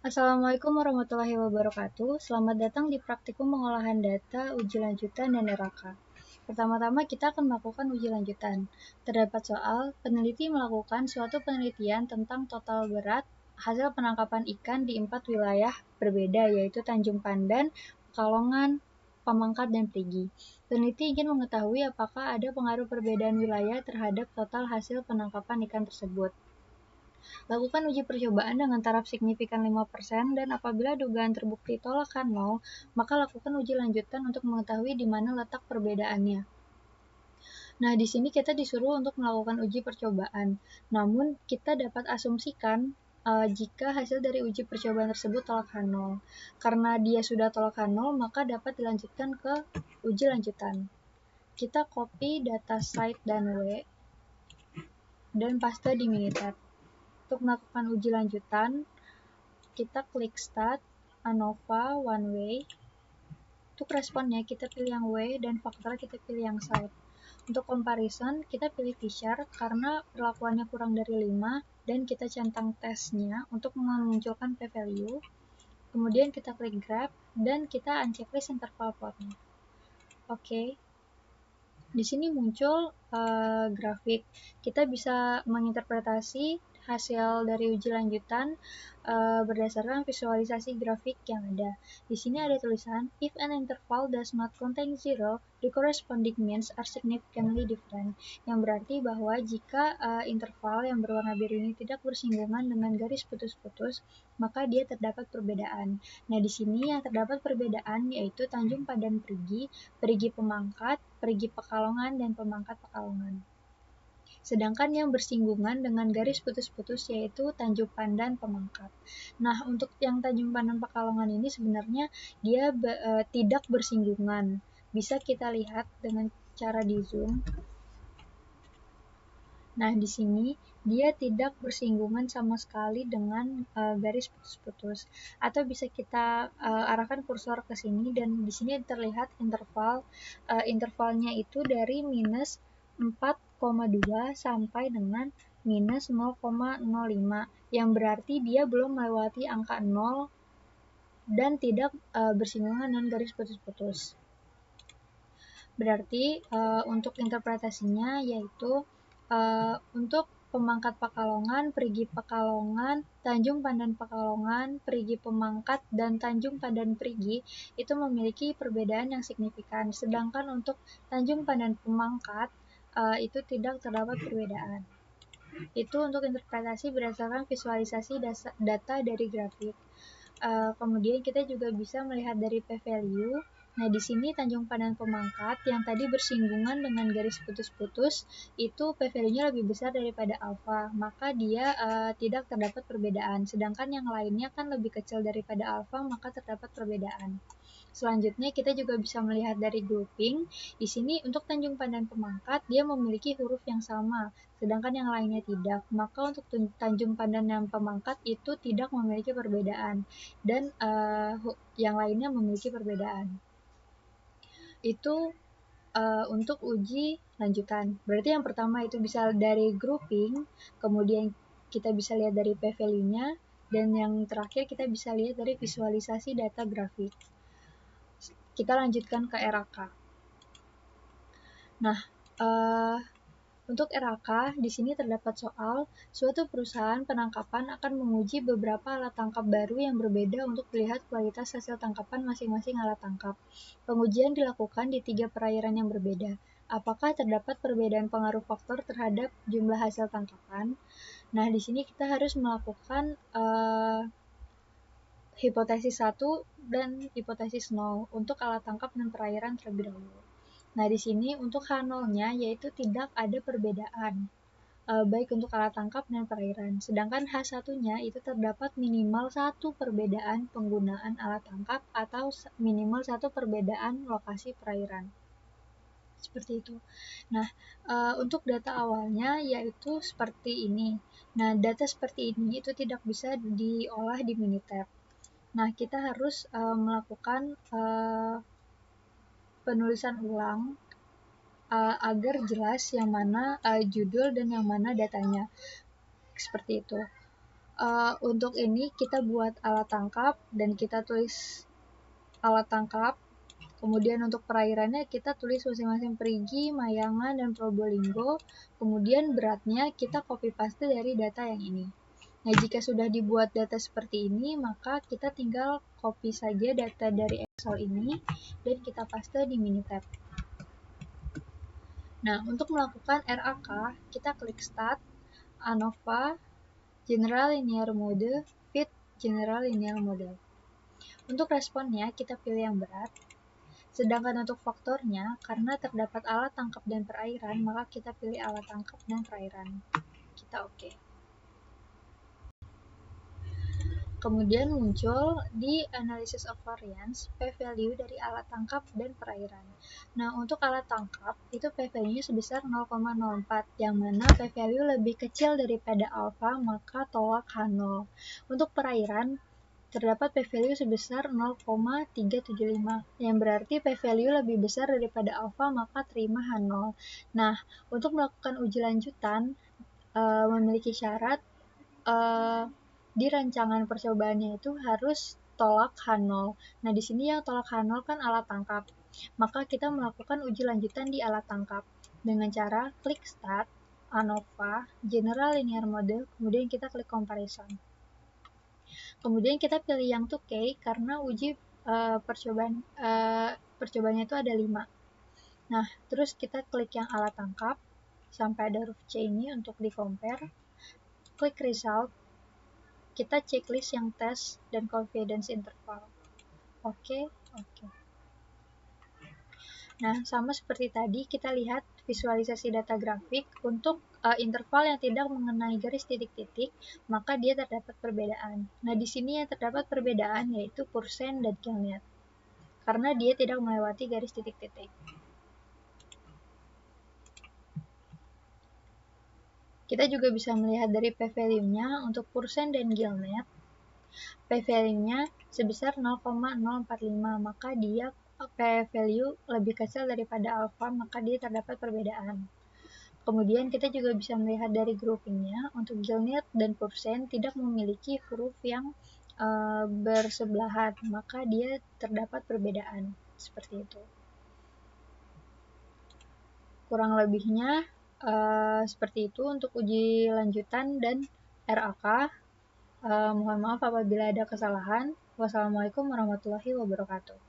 Assalamualaikum warahmatullahi wabarakatuh. Selamat datang di praktikum pengolahan data, uji lanjutan, dan RAK. Pertama-tama kita akan melakukan uji lanjutan. Terdapat soal, peneliti melakukan suatu penelitian tentang total berat hasil penangkapan ikan di 4 wilayah berbeda, yaitu Tanjung Pandan, Pekalongan, Pamangkat, dan Perigi. Peneliti ingin mengetahui apakah ada pengaruh perbedaan wilayah terhadap total hasil penangkapan ikan tersebut. Lakukan uji percobaan dengan taraf signifikan 5% dan apabila dugaan terbukti tolakan 0, maka lakukan uji lanjutan untuk mengetahui di mana letak perbedaannya. Nah, di sini kita disuruh untuk melakukan uji percobaan. Namun, kita dapat asumsikan jika hasil dari uji percobaan tersebut tolakan 0. Karena dia sudah tolakan 0, maka dapat dilanjutkan ke uji lanjutan. Kita copy data site dan W dan paste di Minitab. Untuk melakukan uji lanjutan, kita klik Start, ANOVA, One Way. Untuk responnya, kita pilih yang W, dan faktor kita pilih yang Site. Untuk comparison, kita pilih Fisher karena perlakuannya kurang dari 5, dan kita centang tesnya untuk memunculkan p-value. Kemudian kita klik Grab, dan kita unchecklist interval plotnya. Oke. Di sini muncul grafik. Kita bisa menginterpretasi hasil dari uji lanjutan berdasarkan visualisasi grafik yang ada. Di sini ada tulisan, if an interval does not contain zero, the corresponding means are significantly different. Yang berarti bahwa jika interval yang berwarna biru ini tidak bersinggungan dengan garis putus-putus, maka dia terdapat perbedaan. Nah, di sini yang terdapat perbedaan yaitu Tanjung Pandan Perigi, Perigi Pemangkat, Perigi Pekalongan, dan Pemangkat Pekalongan. Sedangkan yang bersinggungan dengan garis putus-putus yaitu Tanjung Pandan Pemangkat. Nah, untuk yang Tanjung Pandan Pekalongan ini sebenarnya dia tidak bersinggungan. Bisa kita lihat dengan cara di zoom. Nah, di sini dia tidak bersinggungan sama sekali dengan garis putus-putus. Atau bisa kita arahkan kursor ke sini dan di sini terlihat intervalnya itu dari minus 4,2 sampai dengan minus 0,05 yang berarti dia belum melewati angka 0 dan tidak bersinggungan dengan garis putus-putus. Berarti untuk interpretasinya yaitu untuk Pemangkat Pekalongan, Perigi Pekalongan, Tanjung Pandan Pekalongan, Perigi Pemangkat, dan Tanjung Pandan Perigi itu memiliki perbedaan yang signifikan. Sedangkan untuk Tanjung Pandan Pemangkat itu tidak terdapat perbedaan. Itu untuk interpretasi berdasarkan visualisasi data dari grafik. Kemudian kita juga bisa melihat dari p-value. Nah, di sini Tanjung Pandan Pemangkat yang tadi bersinggungan dengan garis putus-putus itu p-value-nya lebih besar daripada alfa, maka dia tidak terdapat perbedaan. Sedangkan yang lainnya kan lebih kecil daripada alfa, maka terdapat perbedaan. Selanjutnya kita juga bisa melihat dari grouping. Di sini untuk Tanjung Pandan Pemangkat dia memiliki huruf yang sama, sedangkan yang lainnya tidak. Maka untuk Tanjung Pandan dan Pemangkat itu tidak memiliki perbedaan dan yang lainnya memiliki perbedaan. Itu untuk uji lanjutan. Berarti yang pertama itu bisa dari grouping, kemudian kita bisa lihat dari p-value-nya, dan yang terakhir kita bisa lihat dari visualisasi data grafik. Kita lanjutkan ke RAK. Nah, untuk RAK, di sini terdapat soal, suatu perusahaan penangkapan akan menguji beberapa alat tangkap baru yang berbeda untuk melihat kualitas hasil tangkapan masing-masing alat tangkap. Pengujian dilakukan di 3 perairan yang berbeda. Apakah terdapat perbedaan pengaruh faktor terhadap jumlah hasil tangkapan? Nah, di sini kita harus melakukan hipotesis 1 dan hipotesis 0 untuk alat tangkap dan perairan terlebih dahulu. Nah, di sini untuk H0-nya yaitu tidak ada perbedaan baik untuk alat tangkap dan perairan. Sedangkan H1-nya itu terdapat minimal 1 perbedaan penggunaan alat tangkap atau minimal 1 perbedaan lokasi perairan. Seperti itu. Nah, untuk data awalnya yaitu seperti ini. Nah, data seperti ini itu tidak bisa diolah di Minitab. Nah, kita harus melakukan penulisan ulang agar jelas yang mana judul dan yang mana datanya. Seperti itu. Untuk ini kita buat alat tangkap dan kita tulis alat tangkap. Kemudian untuk perairannya kita tulis masing-masing Perigi, Mayangan, dan Probolinggo. Kemudian beratnya kita copy paste dari data yang ini. Nah, jika sudah dibuat data seperti ini, maka kita tinggal copy saja data dari Excel ini dan kita paste di Minitab. Nah, untuk melakukan RAK, kita klik Start, ANOVA, General Linear Mode, Fit General Linear Model. Untuk responnya, kita pilih yang berat. Sedangkan untuk faktornya, karena terdapat alat tangkap dan perairan, maka kita pilih alat tangkap dan perairan. Kita oke. Kemudian muncul di Analysis of Variance p-value dari alat tangkap dan perairan. Nah, untuk alat tangkap, itu p-value-nya sebesar 0,04, yang mana p-value lebih kecil daripada alfa, maka tolak H0. Untuk perairan, terdapat p-value sebesar 0,375, yang berarti p-value lebih besar daripada alfa, maka terima H0. Nah, untuk melakukan uji lanjutan, memiliki syarat di rancangan percobaannya itu harus tolak H0. Nah, di sini yang tolak H0 kan alat tangkap. Maka kita melakukan uji lanjutan di alat tangkap dengan cara klik Start, ANOVA, General Linear Model, kemudian kita klik Comparison. Kemudian kita pilih yang 2K karena uji percobaannya itu ada 5. Nah, terus kita klik yang alat tangkap sampai ada huruf C ini untuk di compare. Klik Result. Kita checklist yang tes dan confidence interval. Oke. Nah, sama seperti tadi, kita lihat visualisasi data grafik. Untuk interval yang tidak mengenai garis titik-titik, maka dia terdapat perbedaan. Nah, di sini yang terdapat perbedaan yaitu persen dan Gillnet, karena dia tidak melewati garis titik-titik. Kita juga bisa melihat dari p-value-nya untuk persen dan Gillnet. P-value-nya sebesar 0,045, maka dia p-value lebih kecil daripada alfa, maka dia terdapat perbedaan. Kemudian kita juga bisa melihat dari grouping-nya, untuk Gillnet dan persen tidak memiliki huruf yang bersebelahan, maka dia terdapat perbedaan, seperti itu. Kurang lebihnya seperti itu untuk uji lanjutan dan RAK. Mohon maaf apabila ada kesalahan. Wassalamualaikum warahmatullahi wabarakatuh.